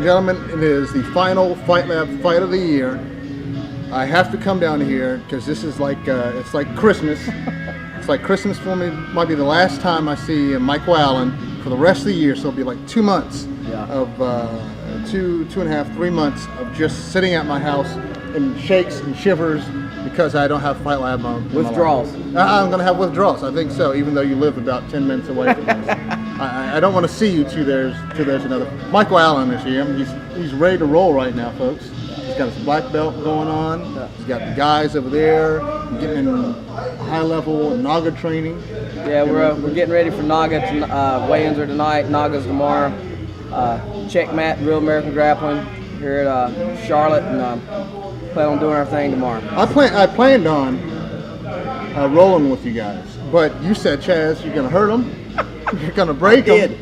gentlemen, it is the final Fight Lab fight of the year. I have to come down here because this is like it's like Christmas. It's like Christmas for me. Might be the last time I see Michael Allan for the rest of the year. So it'll be like 2 months of 2.5, 3 months of just sitting at my house in shakes and shivers because I don't have Fight Lab on. Withdrawals. I'm going to have withdrawals. I think so. Even though you live about 10 minutes away from us, I don't want to see you till there's another. Michael Allan is here. He's ready to roll right now, folks. He's got his black belt going on. He's got the guys over there getting in high level Naga training. Yeah, we're getting ready for Naga. Weigh-ins are tonight. Naga's tomorrow. Check Matt, Real American Grappling here at Charlotte, and plan on doing our thing tomorrow. I planned on rolling with you guys, but you said, Chaz, you're gonna hurt them. You're gonna break them.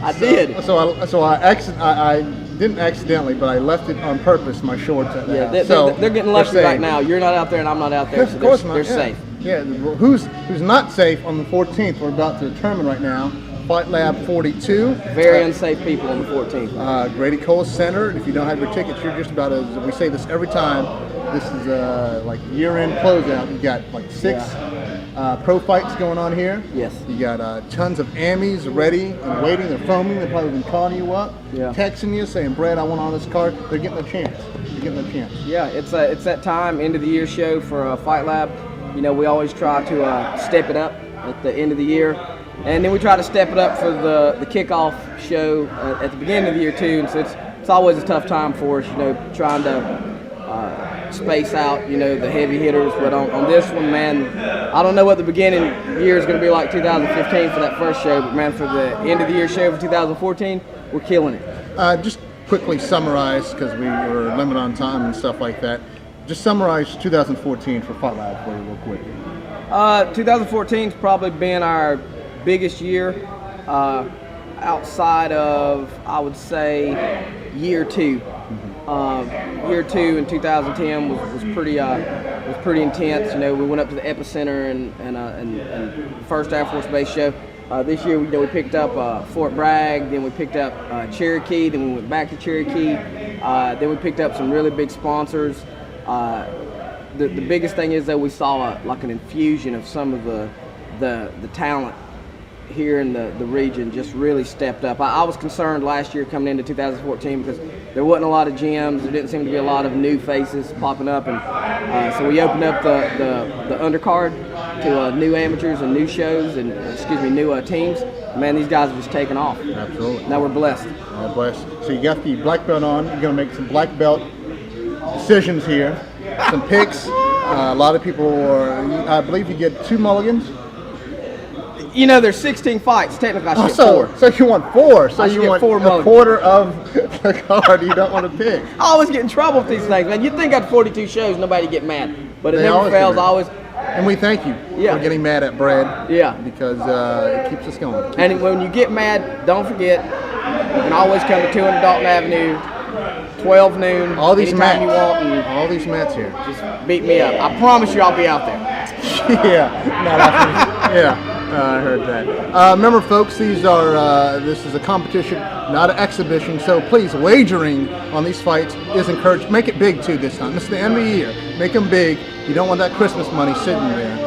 I did. So I didn't accidentally, but I left it on purpose. My shorts at the house. They're getting lucky right now. You're not out there, and I'm not out there, so they're safe. Yeah. Who's not safe on the 14th? We're about to determine right now. Fight Lab 42. Very unsafe people on the 14th. Grady Cole Center. If you don't have your tickets, you're just about as we say this every time. This is like year-end closeout. You got like 6 pro fights going on here. Yes. You got tons of Ammies ready and waiting. They're foaming. They've probably been calling you up, texting you, saying, "Brad, I want on this card." They're getting a chance. Yeah, it's that time, end of the year show for Fight Lab. You know, we always try to step it up at the end of the year. And then we try to step it up for the kickoff show at the beginning of the year too. And so it's always a tough time for us, you know, trying to space out, you know, the heavy hitters. But on this one, man, I don't know what the beginning year is going to be like 2015 for that first show. But man, for the end of the year show for 2014, we're killing it. Just quickly summarize, because we were limited on time and stuff like that. Just summarize 2014 for Fight Lab for you real quick. 2014's probably been our biggest year outside of, I would say, year 2. Year 2 in 2010 was pretty intense. You know, we went up to the epicenter and first Air Force Base show. This year, we picked up Fort Bragg, then we picked up Cherokee, then we went back to Cherokee, then we picked up some really big sponsors. The biggest thing is that we saw like an infusion of some of the talent here in the region just really stepped up. I was concerned last year coming into 2014 because there wasn't a lot of gyms. There didn't seem to be a lot of new faces popping up, and so we opened up the undercard to new amateurs and new shows and new teams. Man, these guys have just taken off. Absolutely. Now we're blessed. Blessed. So you got the black belt on. You're going to make some black belt decisions here. Some picks. A lot of people I believe you get 2 mulligans. You know, there's 16 fights. Technically, I should get 4. So you want 4. So you want 4 a quarter of the card you don't want to pick. I always get in trouble with these things, man. You'd think after 42 shows, nobody get mad. But it never fails. And we thank you for getting mad at Brad. Yeah. Because it keeps us going. And when you get mad, don't forget, you can always come to 200 Dalton Avenue, 12 noon, all these anytime mats. You want. And all these mats here. Just beat me up. I promise you I'll be out there. Yeah. I heard that. Remember, folks, this is a competition, not an exhibition. So please, wagering on these fights is encouraged. Make it big too this time. This is the end of the year. Make them big. You don't want that Christmas money sitting there.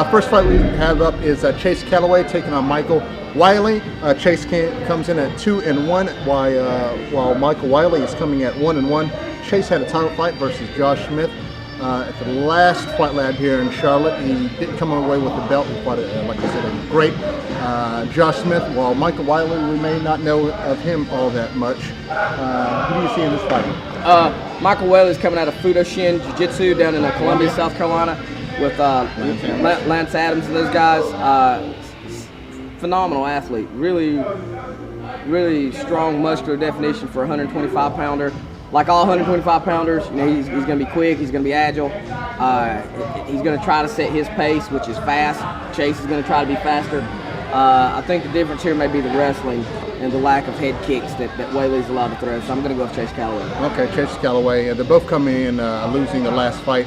First fight we have up is Chase Callaway taking on Michael Wiley. Chase comes in at 2-1, while Michael Wiley is coming at 1-1. Chase had a title fight versus Josh Smith. At the last Fight Lab here in Charlotte, he didn't come away with the belt. He fought, like I said, a great Josh Smith. While Michael Wiley, we may not know of him all that much. Who do you see in this fight? Michael Wiley is coming out of Fudoshin Jiu-Jitsu down in Columbia, South Carolina, with Lance Adams and those guys. Phenomenal athlete, really strong muscular definition for a 125-pounder. Like all 125-pounders, you know, he's going to be quick, he's going to be agile. He's going to try to set his pace, which is fast. Chase is going to try to be faster. I think the difference here may be the wrestling and the lack of head kicks that Whaley's allowed to throw. So I'm going to go with Chase Callaway. Okay, Chase Callaway. They're both coming in losing the last fight.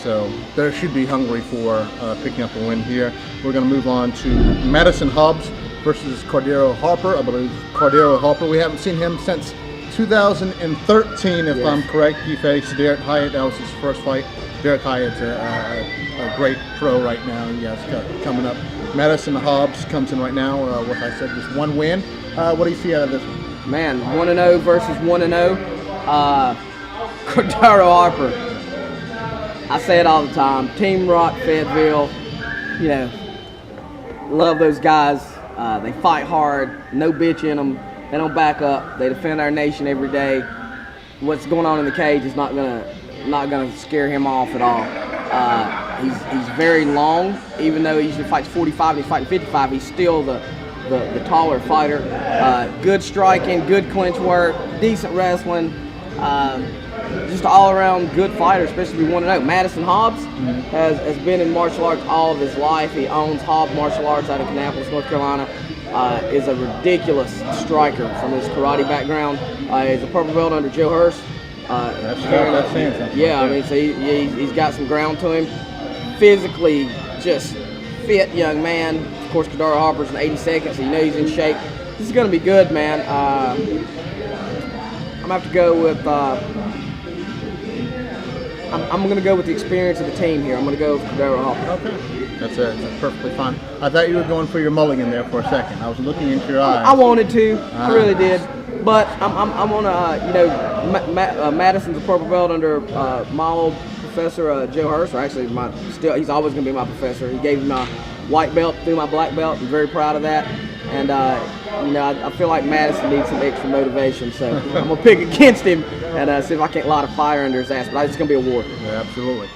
So they should be hungry for picking up a win here. We're going to move on to Madison Hobbs versus Harper. I believe Harper. We haven't seen him since 2013, if Yes. I'm correct, he faced Derek Hyatt. That was his first fight. Derek Hyatt's a great pro right now. Yes, coming up. Madison Hobbs comes in right now. What I said, just one win. What do you see out of this one? Man, 1-0 versus 1-0. Cordero Harper. I say it all the time. Team Rock, Fayetteville. You know, love those guys. They fight hard. No bitch in them. They don't back up. They defend our nation every day. What's going on in the cage is not gonna scare him off at all. He's very long, even though he usually fights 45 and he's fighting 55. He's still the taller fighter. Good striking, good clinch work, decent wrestling. Just all around good fighter, especially 1-0. Madison Hobbs has been in martial arts all of his life. He owns Hobbs Martial Arts out of Kannapolis, North Carolina. Is a ridiculous striker from his karate background. He's a purple belt under Joe Hurst. That's saying something. Yeah, I mean, so he's got some ground to him. Physically, just fit young man. Of course, Cordero Harper's in 82nd, so you know he's in shape. This is going to be good, man. I'm going to have to go with. I'm going to go with the experience of the team here. I'm going to go with Cordero Harper. Okay. That's perfectly fine. I thought you were going for your mulligan there for a second. I was looking into your eyes. I wanted to. I really did. But I'm on Madison's a purple belt under my old professor Joe Hurst. Or actually, he's always going to be my professor. He gave me my white belt through my black belt. I'm very proud of that. And I feel like Madison needs some extra motivation, so I'm gonna pick against him and see if I can't light a fire under his ass. But it's gonna be a war. Yeah, absolutely.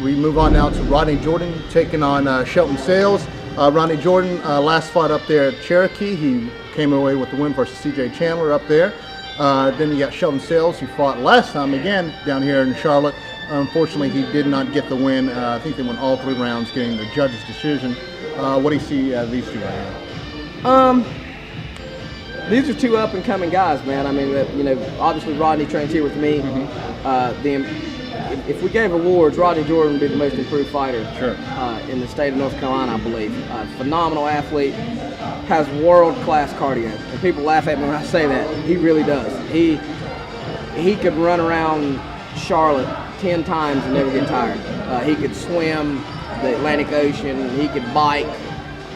We move on now to Rodney Jordan taking on Shelton Sales. Rodney Jordan, last fight up there at Cherokee, he came away with the win versus CJ Chandler up there. Then you got Shelton Sales, who fought last time again down here in Charlotte. Unfortunately, he did not get the win. I think they won all 3 rounds, getting the judge's decision. What do you see out of these two right here? These are 2 up-and-coming guys, man. I mean, obviously Rodney trains here with me. If we gave awards, Rodney Jordan would be the most improved fighter in the state of North Carolina, I believe. Phenomenal athlete, has world-class cardio. And people laugh at me when I say that. He really does. He could run around Charlotte 10 times and never get tired. He could swim the Atlantic Ocean. He could bike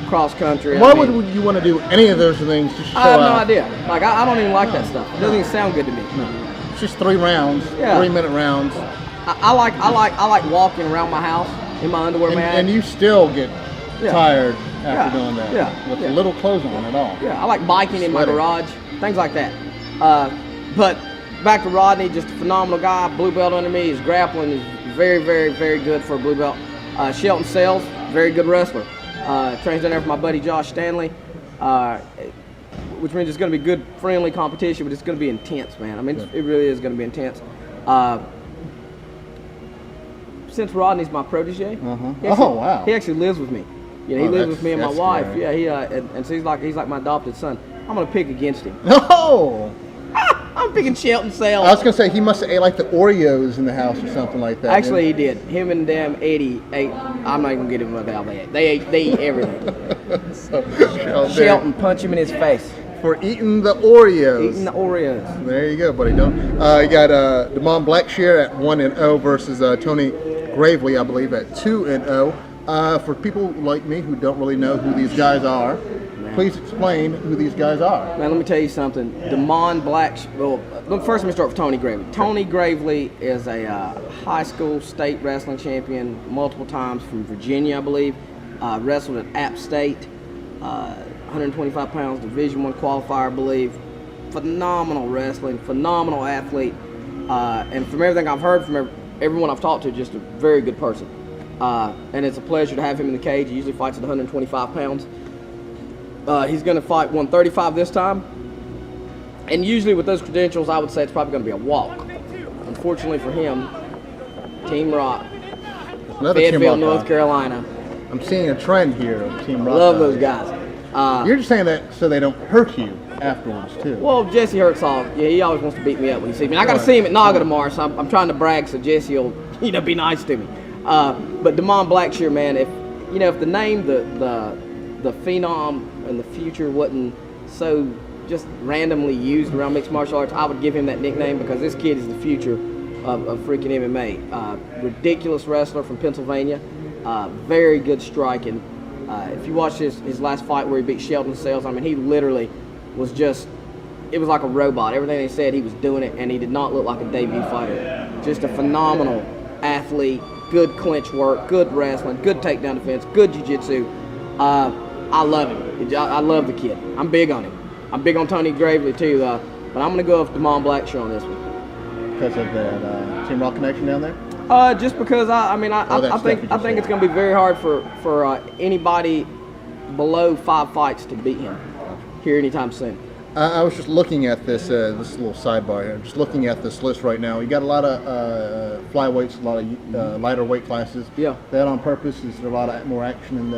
cross country. Why would you want to do any of those things to show I have no out? idea. Like, I don't even like that stuff. It doesn't even sound good to me. No. It's just 3 rounds, 3-minute rounds. I like walking around my house in my underwear, man. And you still get tired after doing that. With little clothes on at all. Yeah, I like biking in my garage, things like that. But back to Rodney, just a phenomenal guy, blue belt under me. His grappling is very, very, very good for a blue belt. Shelton Sales, very good wrestler. Trains down there for my buddy Josh Stanley, which means it's going to be good, friendly competition, but it's going to be intense, man. I mean, it really is going to be intense. Since Rodney's my protege, he actually lives with me. You know, he lives with me and my wife. Great. Yeah, and so he's like my adopted son. I'm going to pick against him. No. I'm picking Shelton Sales. I was gonna say he must have ate like the Oreos in the house or something like that. Actually, he did. Him and them ate. I'm not even gonna get him what the hell they ate. They eat everything. So, Shelton, punch him in his face for eating the Oreos. Eating the Oreos. There you go, buddy. You got Damon Blackshear at 1-0 versus Tony Gravely, I believe, at 2-0. For people like me who don't really know who these guys are, please explain who these guys are. Man, let me tell you something. Damon Well, first let me start with Tony Gravely. Tony Gravely is a high school state wrestling champion multiple times from Virginia, I believe. Wrestled at App State, 125 pounds, Division I qualifier, I believe. Phenomenal wrestling, phenomenal athlete. And from everything I've heard from everyone I've talked to, just a very good person. And it's a pleasure to have him in the cage. He usually fights at 125 pounds. He's going to fight 135 this time. And usually with those credentials, I would say it's probably going to be a walk. Unfortunately for him, Team Rock, Fayetteville, North Carolina. I'm seeing a trend here of Team Rock. Love those guys. You're just saying that so they don't hurt you afterwards, too. Well, Jesse Hertzog, he always wants to beat me up when he sees me. And I got to see him at Naga tomorrow, so I'm trying to brag so Jesse will, be nice to me. But Damon Blackshear, man, if the name, the phenom and the future wasn't so just randomly used around mixed martial arts, I would give him that nickname because this kid is the future of freaking MMA. Ridiculous wrestler from Pennsylvania, very good striking. If you watch his last fight where he beat Sheldon Sales, I mean, he literally was just, it was like a robot. Everything they said, he was doing it, and he did not look like a debut fighter. Just a phenomenal athlete, good clinch work, good wrestling, good takedown defense, good jiu-jitsu. I love him. I love the kid. I'm big on him. I'm big on Tony Gravely too, but I'm going to go with Damon Blackshaw on this one. Because of that Team Rock connection down there? Just because I think it's going to be very hard for anybody below 5 fights to beat him here anytime soon. I was just looking at this little sidebar here. Just looking at this list right now. You got a lot of flyweights, a lot of lighter weight classes. Yeah. That on purpose? Is there a lot of more action in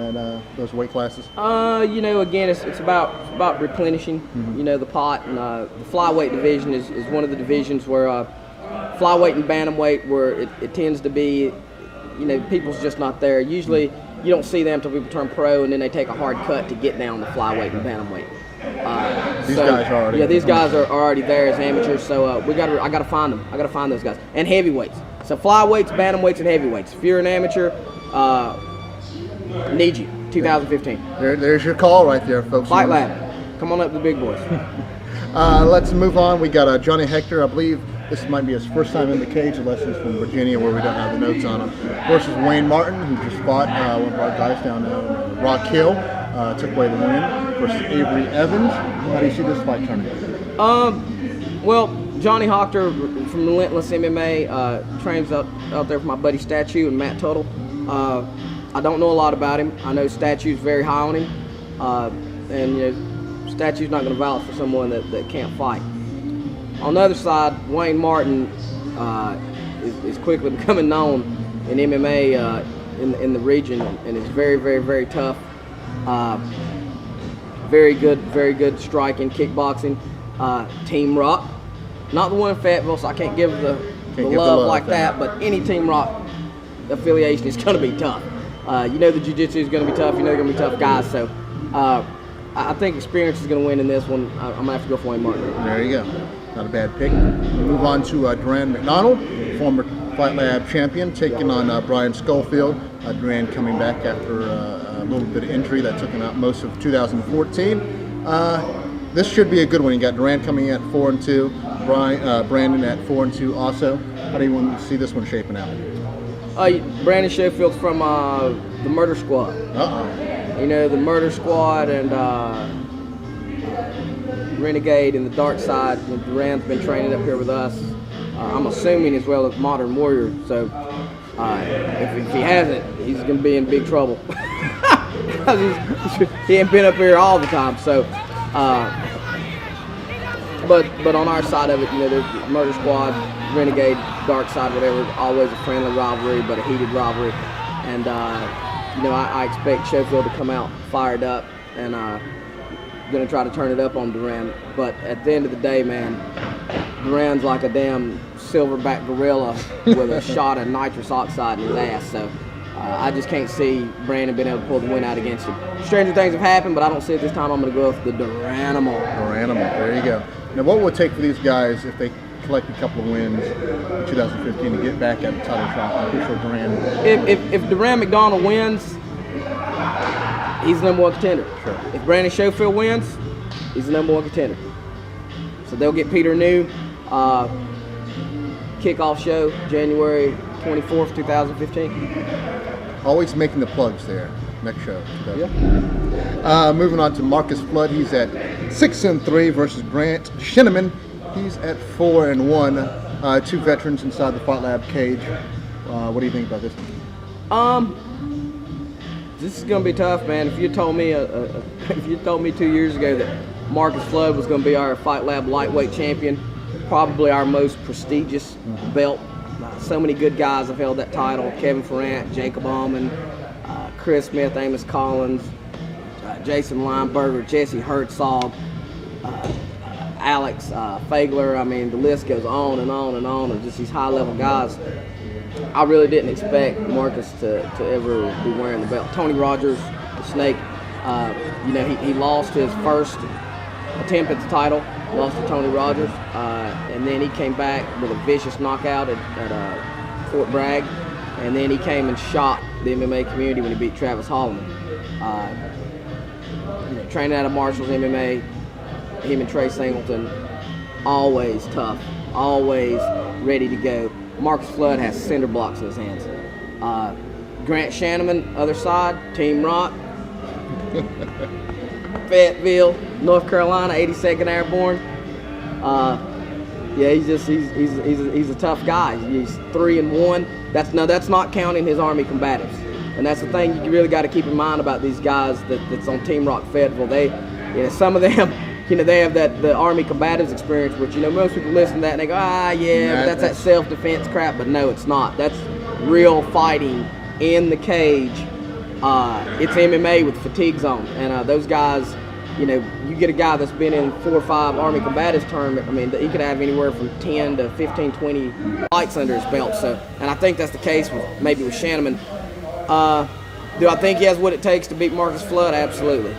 those weight classes? Again, it's about replenishing. Mm-hmm. The pot, and the flyweight division is one of the divisions where flyweight and bantamweight, where it tends to be, people's just not there. Usually, you don't see them until people turn pro, and then they take a hard cut to get down to flyweight and bantamweight. These guys are already. Yeah, these guys are already there as amateurs. So I gotta find them. I gotta find those guys and heavyweights. So flyweights, bantamweights, and heavyweights. If you're an amateur, need you. 2015. There's your call right there, folks. Fight Lab. Come on up to the big boys. Let's move on. We got Johnny Hector. I believe this might be his first time in the cage, unless he's from Virginia, where we don't have the notes on him. Versus Wayne Martin, who just fought one of our guys down Rock Hill. Took away the win versus Avery Evans. How do you see this fight turning? Well, Johnny Hector from Relentless MMA trains out there for my buddy Statue and Matt Tuttle. I don't know a lot about him. I know Statue's very high on him, and Statue's not going to vouch for someone that can't fight. On the other side, Wayne Martin is quickly becoming known in MMA in the region, and is very, very, very tough. Very good striking, kickboxing. Team Rock, not the one in Fayetteville, so I can't give the love like that. But any Team Rock affiliation is going to be tough. The jiu-jitsu is going to be tough. They're going to be tough guys. So I think experience is going to win in this one. I'm going to have to go for Wayne Martin. There you go. Not a bad pick. Move on to Duran McDonald, former Fight Lab champion, taking on Brian Schofield. Duran coming back after a little bit of injury that took him out most of 2014. This should be a good one. You got Duran coming at 4-2, Brandon at 4-2 also. How do you want to see this one shaping out? Brandon Sheffield's from the Murder Squad. The Murder Squad and Renegade and the Dark Side. Duran's been training up here with us. I'm assuming as well as Modern Warrior. So if he hasn't, he's going to be in big trouble. He ain't been up here all the time. So, but on our side of it, there's Murder Squad, Renegade, Dark Side, whatever. Always a friendly rivalry, but a heated rivalry. And I expect Sheffield to come out fired up and going to try to turn it up on Duran. But at the end of the day, man, Duran's like a damn silverback gorilla with a shot of nitrous oxide in his ass. So I just can't see Brandon being able to pull the win out against him. Stranger things have happened, but I don't see it this time. I'm going to go with the Duranimal. There you go. Now, what would it take for these guys if they collect a couple of wins in 2015 to get back at the title shot? I'm pretty sure Duran. If Duran McDonald wins, he's the #1 contender. Sure. If Brandon Schofield wins, he's the #1 contender. So they'll get Peter New. Kickoff show January 24th, 2015. Always making the plugs there. Next show. Yeah. Moving on to Marcus Flood. He's at 6-3 versus Grant Shinneman. He's at 4-1. Two veterans inside the Fight Lab cage. What do you think about this one? This is gonna be tough, man. If you told me 2 years ago that Marcus Flood was gonna be our Fight Lab lightweight champion, probably our most prestigious belt. So many good guys have held that title. Kevin Ferrant, Jacob Allman, Chris Smith, Amos Collins, Jason Lineberger, Jesse Herzog, Alex Fagler. I mean, the list goes on and on and on of just these high-level guys. I really didn't expect Marcus to ever be wearing the belt. Tony Rogers, the Snake, he lost his first attempt at the title, lost to Tony Rogers, and then he came back with a vicious knockout at Fort Bragg, and then he came and shocked the MMA community when he beat Travis Holloman. Training out of Marshall's MMA, him and Trey Singleton, always tough, always ready to go. Marcus Flood has cinder blocks in his hands. Grant Shannon, other side, Team Rock, Fayetteville, North Carolina, 82nd Airborne. He's a tough guy. He's 3-1. That's not counting his Army combatives, and that's the thing you really got to keep in mind about these guys that's on Team Rock Fayetteville. Some of them, they have the Army combatives experience, which most people listen to that and they go, but that's that self-defense crap. But no, it's not. That's real fighting in the cage. It's MMA with fatigue zone, and those guys, you get a guy that's been in 4 or 5 Army combatives tournament. I mean, he could have anywhere from 10 to 15, 20 fights under his belt. So, and I think that's the case with Shannon. Do I think he has what it takes to beat Marcus Flood? Absolutely.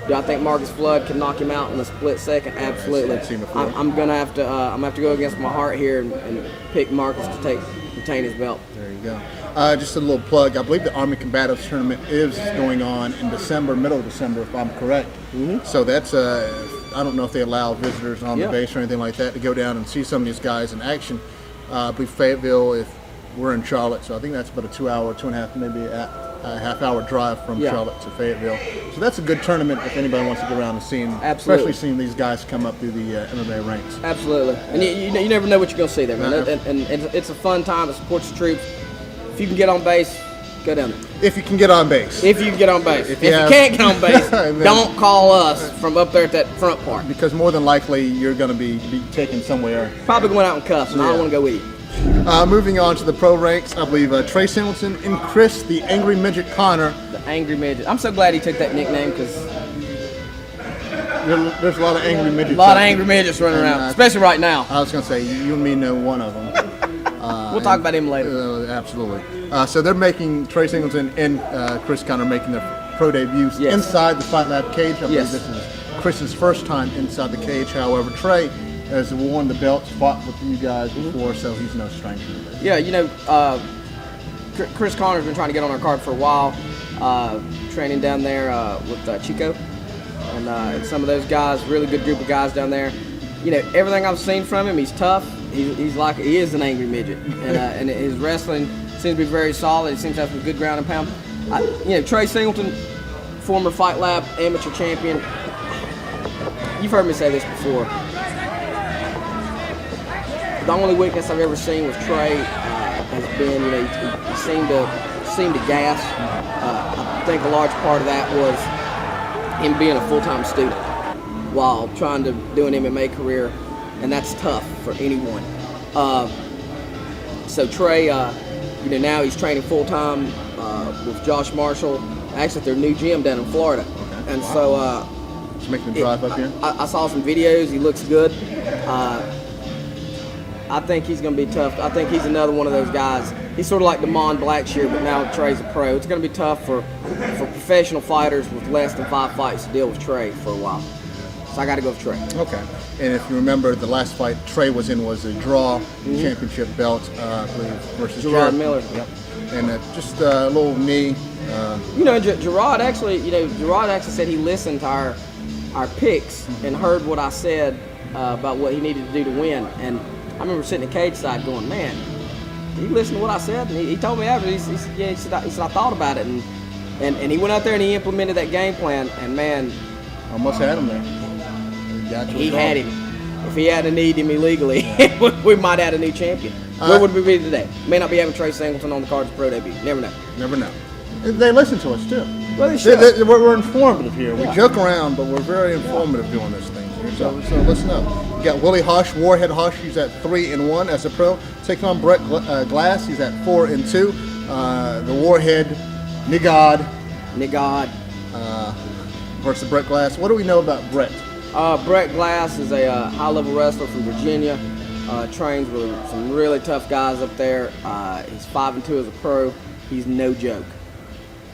Do I think Marcus Flood can knock him out in a split second? Absolutely. I'm gonna have to go against my heart here and pick Marcus to retain his belt. There you go. Just a little plug. I believe the Army Combatives Tournament is going on in December, middle of December, if I'm correct. Mm-hmm. So that's I don't know if they allow visitors on the base or anything like that to go down and see some of these guys in action. I believe Fayetteville, if we're in Charlotte, so I think that's about a 2-hour, 2.5, maybe a half-hour drive from Charlotte to Fayetteville. So that's a good tournament if anybody wants to go around and see them, especially seeing these guys come up through the MMA ranks. Absolutely. And you never know what you're going to see there, man. And it's a fun time. It supports the troops. If you can get on base, go down there. If you can get on base. If you can get on base. If you can't get on base, don't call us from up there at that front part. Because more than likely, you're going to be taken somewhere. Probably going out in cuffs, and I don't want to go with you. Moving on to the pro ranks, I believe Trey Singleton and Chris, the Angry Midget Conor. The Angry Midget. I'm so glad he took that nickname because there's a lot of angry midgets. A lot of angry midgets running around, especially right now. I was going to say, you and me know one of them. We'll talk about him later. Absolutely. So they're making, Trey Singleton and Chris Conor making their pro debuts inside the Fight Lab cage. I believe this is Chris's first time inside the cage. However, Trey has worn the belts, fought with you guys before, so he's no stranger to this. Yeah, Chris Connor's been trying to get on our card for a while, training down there with Chico. And some of those guys, really good group of guys down there. Everything I've seen from him, he's tough. He is an angry midget, and his wrestling seems to be very solid. He seems to have some good ground and pound. Trey Singleton, former Fight Lab amateur champion. You've heard me say this before. The only weakness I've ever seen with Trey has been, he seemed to gas. I think a large part of that was him being a full-time student while trying to do an MMA career, and that's tough for anyone. So Trey, now he's training full-time with Josh Marshall, actually at their new gym down in Florida. Okay. And so just making the drive up here. I saw some videos. He looks good. I think he's going to be tough. I think he's another one of those guys. He's sort of like Damon Blackshear, but now Trey's a pro. It's going to be tough for professional fighters with less than 5 fights to deal with Trey for a while. So I got to go with Trey. Okay. And if you remember, the last fight Trey was in was a draw championship belt, I believe, versus Gerard Miller. Yep. And just a little knee. Gerard actually said he listened to our picks and heard what I said about what he needed to do to win. And I remember sitting at cage side going, man, he listened to what I said, and he told me after. He said I thought about it, and he went out there and he implemented that game plan, and man, almost had him there. He had him. If he hadn't needed him illegally, we might have had a new champion. Where would we be today? May not be having Trey Singleton on the card as pro debut. Never know. Never know. They listen to us too. Well, they should. We're informative here. We joke around, but we're very informative doing this thing here. So listen up. You got Willie Hush, Warhead Hush. He's at 3-1 as a pro. Taking on Brett Glass. He's at 4-2. The Warhead Nigad versus Brett Glass. What do we know about Brett? Brett Glass is a high-level wrestler from Virginia. Trains with some really tough guys up there. He's 5-2 as a pro. He's no joke.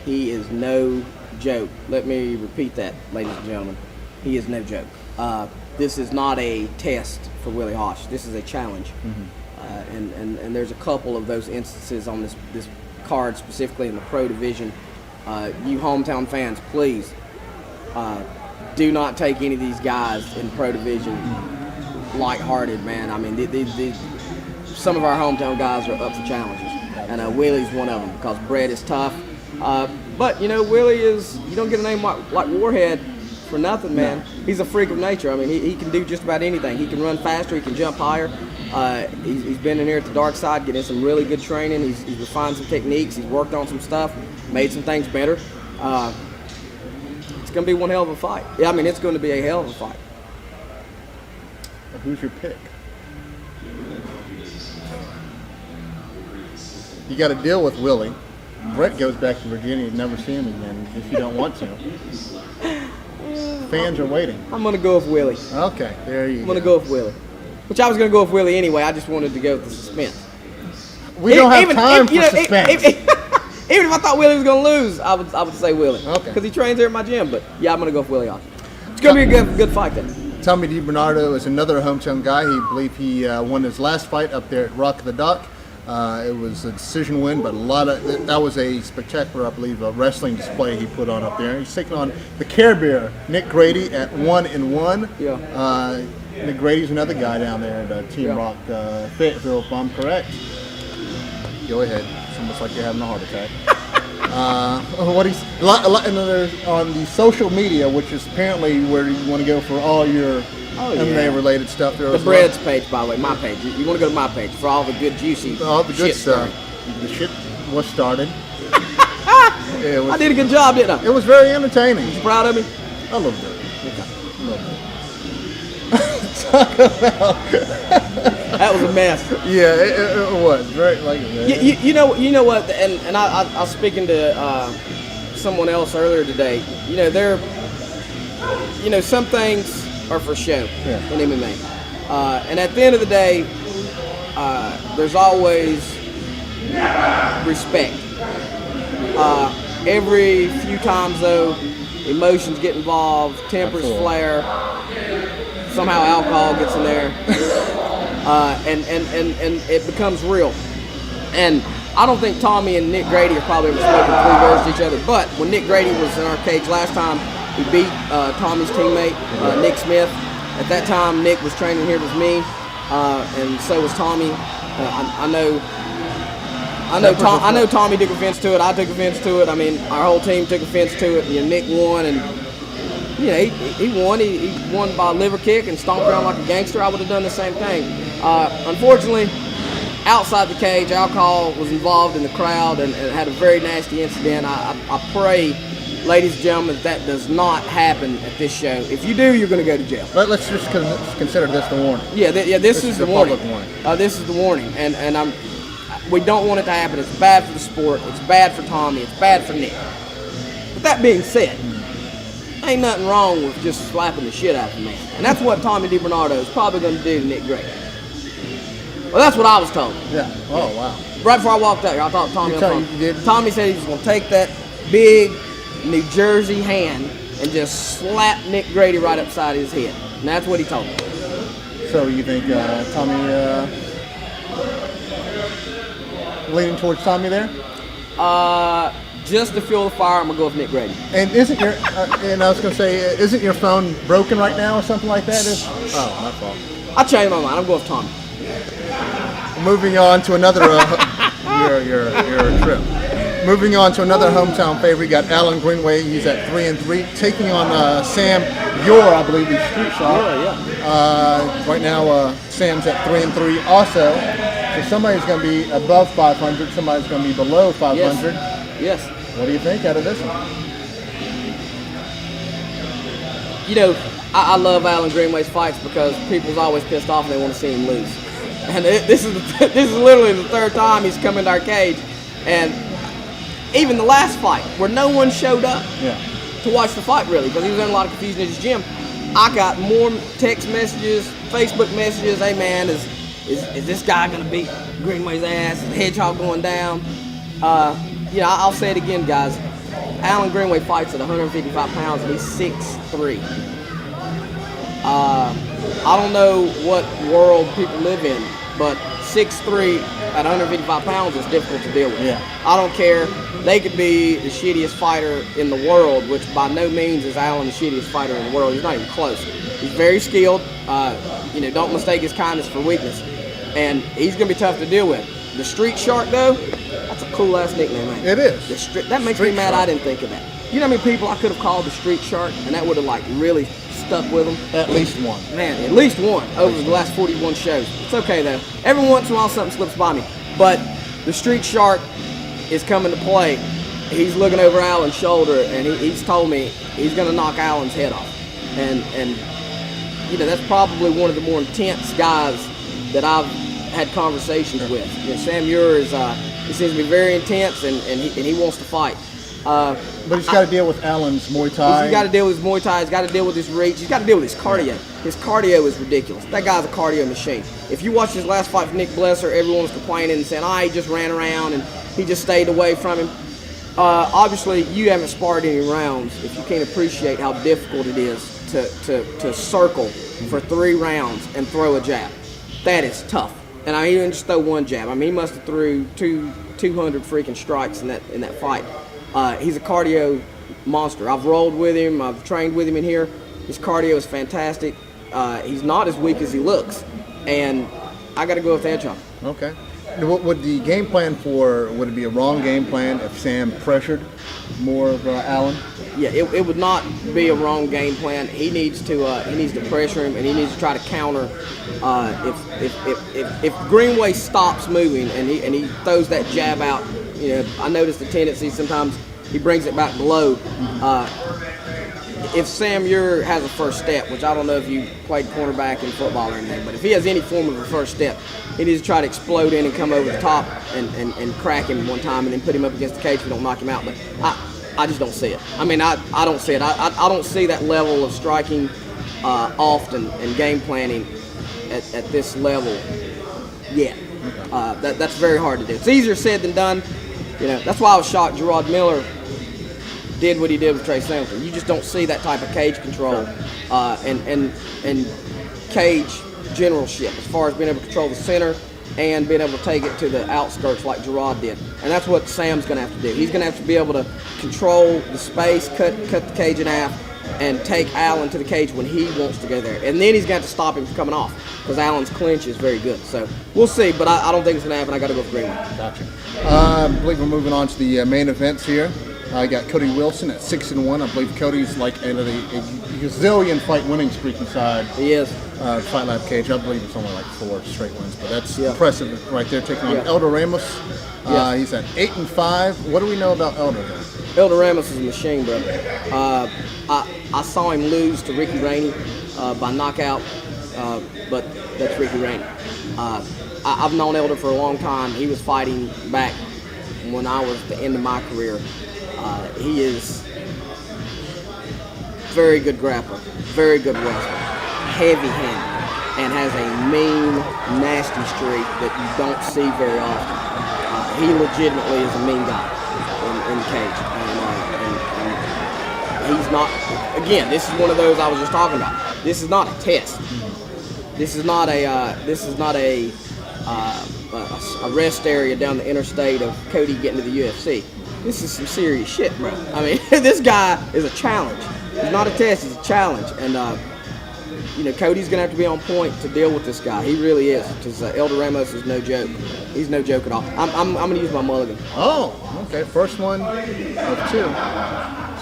He is no joke. Let me repeat that, ladies and gentlemen. He is no joke. this is not a test for Willie Hosh. This is a challenge. And there's a couple of those instances on this card, specifically in the pro division. You hometown fans, please do not take any of these guys in pro division lighthearted, man. I mean, some of our hometown guys are up for challenges, and Willie's one of them because Brett is tough. But Willie is, you don't get a name like Warhead for nothing, man. No. He's a freak of nature. I mean, he can do just about anything. He can run faster. He can jump higher. He's been in here at the dark side, getting some really good training. He's refined some techniques. He's worked on some stuff, made some things better. It's going to be one hell of a fight. Yeah, I mean, it's going to be a hell of a fight. Who's your pick? You got to deal with Willie. Brett goes back to Virginia. You never see him again if you don't want to. Fans are waiting. I'm going to go with Willie. Okay, there you go. I'm going to go with Willie. Which I was going to go with Willie anyway. I just wanted to go with the suspense. We don't have time for suspense. Even if I thought Willie was going to lose, I would say Willie. Okay. Because he trains here at my gym. But yeah, I'm going to go with Willie Hosh. It's going to be a good fight then. Tommy DiBernardo is another hometown guy. He believe he won his last fight up there at Rock of the Dock. It was a decision win, but that was a spectacular, I believe, wrestling display he put on up there. He's taking on the Care Bear, Nick Grady, at 1-1. Yeah. Nick Grady's another guy down there at Team Rock Fayetteville, if I'm correct. Go ahead. It's almost like you're having a heart attack. On the social media, which is apparently where you want to go for all your MMA-related stuff. The Breads page, by the way, my page. You want to go to my page for all the good, juicy all the good shit stuff. The shit was started. I did a good job, didn't I? It was very entertaining. You proud of me? A little bit. That was a mess. Yeah, it was very you know what? And I was speaking to someone else earlier today. Some things are for show in MMA, and at the end of the day, there's always respect. Every few times though, emotions get involved, tempers flare. Somehow alcohol gets in there, and it becomes real. And I don't think Tommy and Nick Grady are probably ever spoken 3 words to each other. But when Nick Grady was in our cage last time, he beat Tommy's teammate, Nick Smith. At that time, Nick was training here with me, and so was Tommy. I know Tommy took offense to it. I took offense to it. I mean, our whole team took offense to it. Nick won, and he won. He won by a liver kick and stomped around like a gangster. I would have done the same thing. Unfortunately, outside the cage, alcohol was involved in the crowd and had a very nasty incident. I pray, ladies and gentlemen, that does not happen at this show. If you do, you're going to go to jail. Let's just consider this the warning. This is the warning. Public warning. This is the warning, and we don't want it to happen. It's bad for the sport. It's bad for Tommy. It's bad for Nick. But that being said, ain't nothing wrong with just slapping the shit out of a man. And that's what Tommy DiBernardo is probably going to do to Nick Grady. Well, that's what I was told. Yeah. Oh, wow. Right before I walked out here, I thought Tommy Tommy said he was going to take that big New Jersey hand and just slap Nick Grady right upside his head. And that's what he told me. So you think Tommy leaning towards Tommy there? Just to fuel the fire, I'm gonna go with Nick Grady. And isn't your and I was gonna say, isn't your phone broken right now or something like that? Oh, my fault. I changed my mind. I'm going with Tommy. Moving on to another your trip. Moving on to another hometown favorite, we got Allan Greenway. He's at 3-3, taking on Sam Hawor, I believe he's street shot. Right now, Sam's at 3-3 also. So somebody's going to be above 500. Somebody's going to be below 500. Yes. What do you think out of this one? I love Allan Greenway's fights because people's always pissed off and they want to see him lose. And this is literally the 3rd time he's come into our cage. And even the last fight, where no one showed up to watch the fight really, because he was in a lot of confusion at his gym, I got more text messages, Facebook messages. Hey man, is this guy gonna beat Greenway's ass? Is the hedgehog going down? I'll say it again, guys. Allan Greenway fights at 155 pounds and he's 6'3". I don't know what world people live in, but 6'3" at 155 pounds is difficult to deal with. Yeah. I don't care. They could be the shittiest fighter in the world, which by no means is Allan the shittiest fighter in the world. He's not even close. He's very skilled. Don't mistake his kindness for weakness. And he's going to be tough to deal with. The Street Shark, though, that's a cool-ass nickname, man. It is. That makes me mad. I didn't think of that. You know how many people I could have called the Street Shark, and that would have, really stuck with them? At least one. Man, at least one over the last 41 shows. It's okay, though. Every once in a while, something slips by me. But the Street Shark is coming to play. He's looking over Allan's shoulder, and he's told me he's going to knock Allan's head off. And that's probably one of the more intense guys that I've had conversations with. Sam Muir he seems to be very intense, and he wants to fight. But he's got to deal with Allan's Muay Thai. He's got to deal with his Muay Thai. He's got to deal with his reach. He's got to deal with his cardio. His cardio is ridiculous. That guy's a cardio machine. If you watch his last fight with Nick Blesser, everyone was complaining and saying, he just ran around and he just stayed away from him. Obviously, you haven't sparred any rounds if you can't appreciate how difficult it is to circle for 3 rounds and throw a jab. That is tough. And he didn't just throw one jab. He must have threw 200 freaking strikes in that fight. He's a cardio monster. I've rolled with him. I've trained with him in here. His cardio is fantastic. He's not as weak as he looks. And I got to go with Hedgehog. Okay. What would the game plan would it be a wrong game plan if Sam pressured more of Allan? Yeah, it would not be a wrong game plan. He needs to pressure him, and he needs to try to counter. If Greenway stops moving and he throws that jab out, I noticed the tendency sometimes he brings it back low. If Sam Muir has a first step, which I don't know if you played cornerback in football or anything, but if he has any form of a first step, he needs to try to explode in and come over the top and crack him one time and then put him up against the cage if we don't knock him out. But I just don't see it. I don't see it. I don't see that level of striking often and game planning at this level yet. That's very hard to do. It's easier said than done. That's why I was shocked Gerard Miller did what he did with Trey Singleton. You just don't see that type of cage control and cage generalship as far as being able to control the center and being able to take it to the outskirts like Gerard did. And that's what Sam's going to have to do. He's going to have to be able to control the space, cut the cage in half, and take Allan to the cage when he wants to go there. And then he's got to stop him from coming off because Allan's clinch is very good. So we'll see, but I don't think it's going to happen. I got to go with Greenway. Gotcha. I believe we're moving on to the main events here. I got Cody Wilson at 6-1. I believe Cody's like a gazillion fight winning streak inside. He is. Fight Lab cage. I believe it's only like 4 straight wins, but that's impressive right there. Taking on Elder Ramos. He's at 8-5. What do we know about Elder? Elder Ramos is a machine, bro. I saw him lose to Ricky Rainey by knockout, but that's Ricky Rainey. I've known Elder for a long time. He was fighting back when I was at the end of my career. He is very good grappler, very good wrestler, heavy-handed, and has a mean, nasty streak that you don't see very often. He legitimately is a mean guy in the cage, and he's not. Again, this is one of those I was just talking about. This is not a test. This is not a rest area down the interstate of Cody getting to the UFC. This is some serious shit, bro. This guy is a challenge. He's not a test, he's a challenge. And, Cody's going to have to be on point to deal with this guy. He really is. Because Elder Ramos is no joke. He's no joke at all. I'm going to use my mulligan. Oh, okay. First one of 2.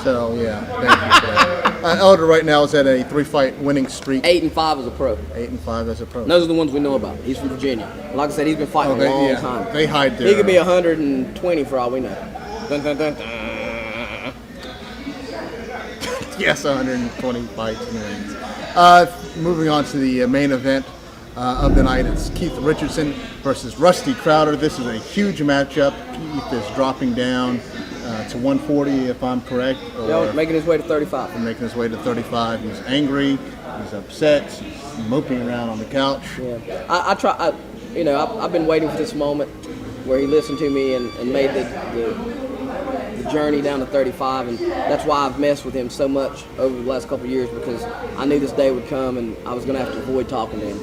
So, yeah, thank you for that. Elder right now is at a 3-fight winning streak. 8-5 as a pro. 8-5 as a pro. And those are the ones we know about. He's from Virginia. Like I said, he's been fighting a long time. They hide there. He could be 120 for all we know. Dun, dun, dun, dun. Yes, 120 fights and wins. Moving on to the main event of the night, it's Keith Richardson versus Rusty Crowder. This is a huge matchup. Keith is dropping down to 140, if I'm correct. Making his way to 35. Making his way to 35. He's angry. He's upset. He's moping around on the couch. Yeah, I've been waiting for this moment where he listened to me and made the journey down to 35, and that's why I've messed with him so much over the last couple of years, because I knew this day would come and I was going to have to avoid talking to him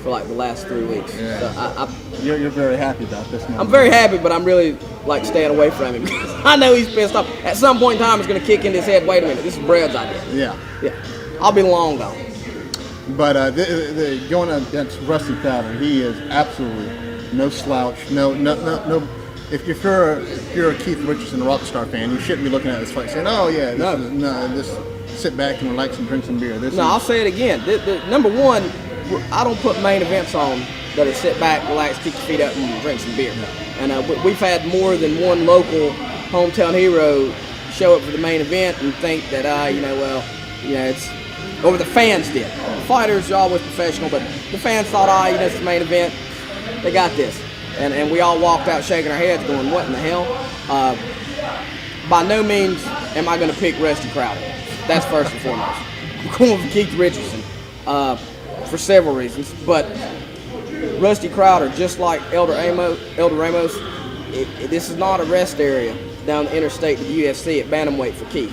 for like the last 3 weeks. Yeah. So You're very happy about this moment. I'm very happy, but I'm really like staying away from him because I know he's pissed off. At some point in time, it's going to kick into his head, wait a minute, this is Brad's idea. Yeah. I'll be long gone. But going against Rusty Crowder, he is absolutely no slouch. No. If you're a Keith Richardson Rockstar fan, you shouldn't be looking at this fight saying, "Oh yeah, just sit back and relax and drink some beer." I'll say it again. The number one, I don't put main events on that are sit back, relax, keep your feet up, and drink some beer. And we've had more than one local hometown hero show up for the main event and think that it's. Or the fans did. The fighters are always professional, but the fans thought, it's the main event. They got this. And we all walked out shaking our heads going, what in the hell? By no means am I going to pick Rusty Crowder. That's first and foremost. I'm going with Keith Richardson for several reasons. But Rusty Crowder, just like Elder Ramos, this is not a rest area down the interstate to the UFC at bantamweight for Keith.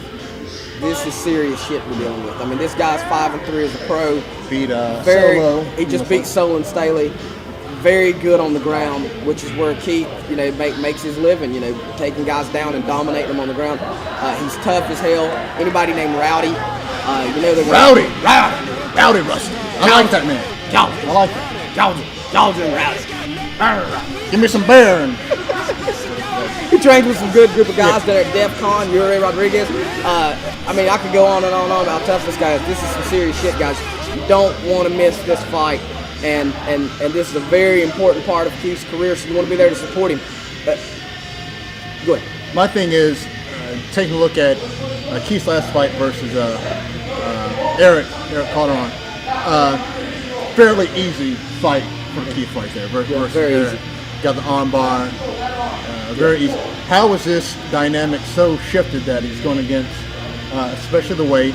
This is serious shit we're dealing with. I mean, this guy's 5-3 as a pro. Beat Solo. He just beat Solon Staley. Very good on the ground, which is where Keith, makes his living. Taking guys down and dominating them on the ground. He's tough as hell. Anybody named Rowdy, Rowdy Rusty. I like that man. I like that. Georgia and Rowdy. Give me some bear. He trains with some good group of guys that are at DEF CON, Yuri Rodriguez. I could go on and on and on about how tough this guy is. This is some serious shit, guys. You don't want to miss this fight. And this is a very important part of Keith's career, so you want to be there to support him. Go ahead. My thing is taking a look at Keith's last fight versus Eric Conor. Fairly easy fight for Keith right there. Versus very Eric. easy. Got the arm bar. Very easy. How was this dynamic so shifted that he's going against, especially the weight?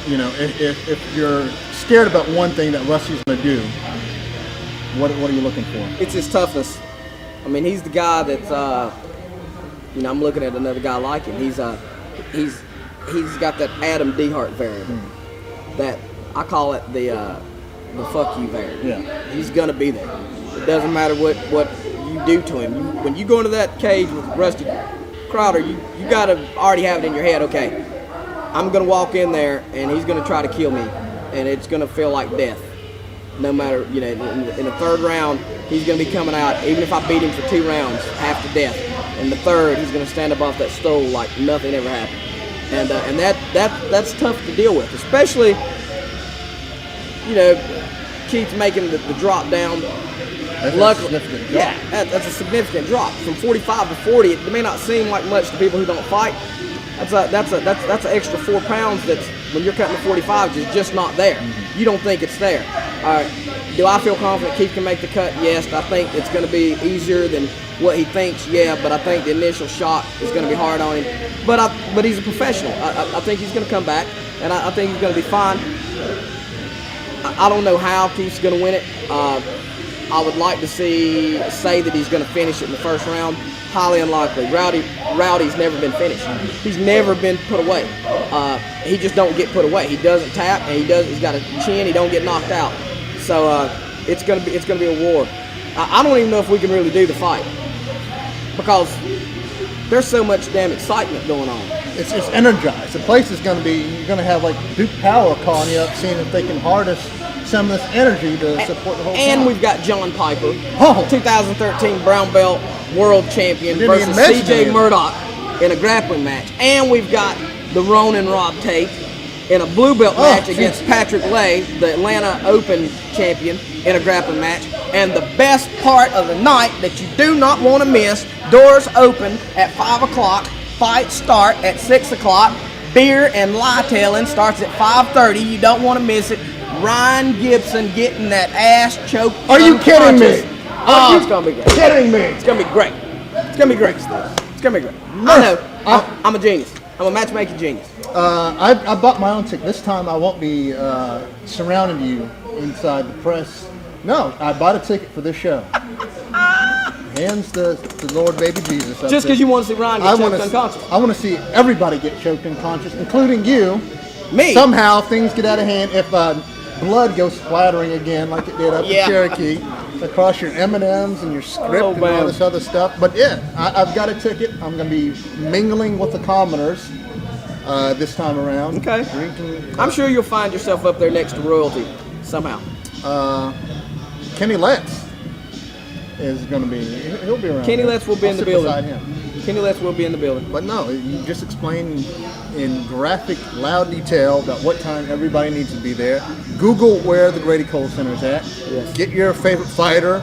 If you're scared about one thing that Rusty's going to do, what are you looking for? It's his toughness. I mean, he's the guy that's, I'm looking at another guy like him. He's got that Adam Dehart variable. That I call it the fuck you variable. Yeah. He's going to be there. It doesn't matter what you do to him. When you go into that cage with Rusty Crowder, you got to already have it in your head, okay, I'm going to walk in there and he's going to try to kill me, and it's going to feel like death. No matter, in the third round, he's going to be coming out, even if I beat him for 2 rounds, half to death. In the third, he's going to stand up off that stool like nothing ever happened. And that's tough to deal with, especially, Keith making the drop down. That's a significant drop. Yeah, that's a significant drop. From 45 to 40, it may not seem like much to people who don't fight. That's an extra 4 pounds that's, when you're cutting the 45, is just not there. Mm-hmm. You don't think it's there. Do I feel confident Keith can make the cut? Yes. I think it's going to be easier than what he thinks. Yeah, but I think the initial shot is going to be hard on him. But he's a professional. I think he's going to come back, and I think he's going to be fine. I don't know how Keith's going to win it. I would like to say that he's going to finish it in the first round. Highly unlikely. Rowdy's never been finished. He's never been put away. He just don't get put away. He doesn't tap, and he's got a chin. He don't get knocked out. So it's gonna be a war. I don't even know if we can really do the fight because there's so much damn excitement going on. It's energized. The place is going to be. You're going to have like Duke Power calling you up, seeing if they can harness some of this energy to support the whole. And time. We've got John Piper, 2013 brown belt world champion versus CJ Murdoch in a grappling match, and we've got the Ronin Rob Tate in a blue belt match against Patrick Lay, the Atlanta Open champion, in a grappling match. And the best part of the night that you do not want to miss, doors open at 5 o'clock, fights start at 6 o'clock, beer and lie-tailing starts at 5:30. You don't want to miss it. Ryan Gibson getting that ass choked. Are you kidding me? Oh, it's going to be great. Kidding me? It's going to be great. It's going to be great, Steve. It's going to be great. I know. I'm a genius. I'm a matchmaking genius. I bought my own ticket. This time I won't be surrounding you inside the press. No, I bought a ticket for this show. hands to Lord Baby Jesus. Just because you want to see Ryan get choked unconscious. I want to see everybody get choked unconscious, including you. Me. Somehow things get out of hand. If blood goes splattering again, like it did up in Cherokee, across your M&Ms and your script and all this other stuff. But yeah, I've got a ticket. I'm going to be mingling with the commoners this time around. Okay. Drinking, I'm sure you'll find yourself up there next to royalty somehow. Kenny Letts is going to be. He'll be around. Kenny Letts will be in the building. Beside him. Kenny Letts will be in the building. But no, you just explain in graphic, loud detail about what time everybody needs to be there. Google where the Grady Cole Center is at. Yes. Get your favorite fighter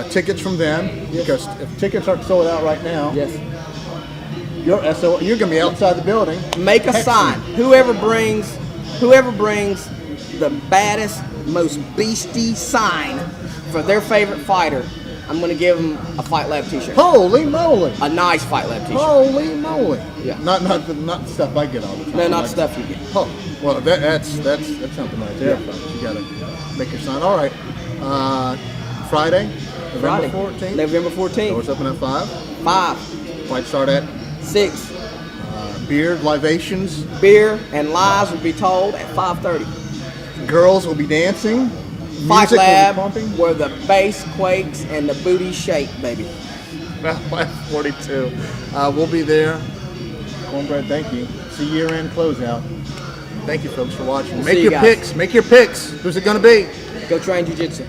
tickets from them, because if tickets aren't sold out right now, Yes. you're going to be outside the building. Make a sign. Whoever brings the baddest, most beastie sign for their favorite fighter, I'm going to give them a Fight Lab t-shirt. Holy moly! A nice Fight Lab t-shirt. Holy moly! Yeah. Not the stuff I get all the time. No, not stuff you get. Oh, well, that's something right there, folks. You got to make your sign. All right. Friday, November 14th. November 14th. Doors open at 5. 5. Fight start at 6. beer, libations. Beer and lies will be told at 5:30. Girls will be dancing. Fight Music Lab, will be pumping. where the bass quakes and the booty shake, baby. 42. We'll be there. Cornbread, thank you. It's a year-end closeout. Thank you, folks, for watching. We'll Make see your you guys. picks. Make your picks. Who's it going to be? Go train jiu-jitsu.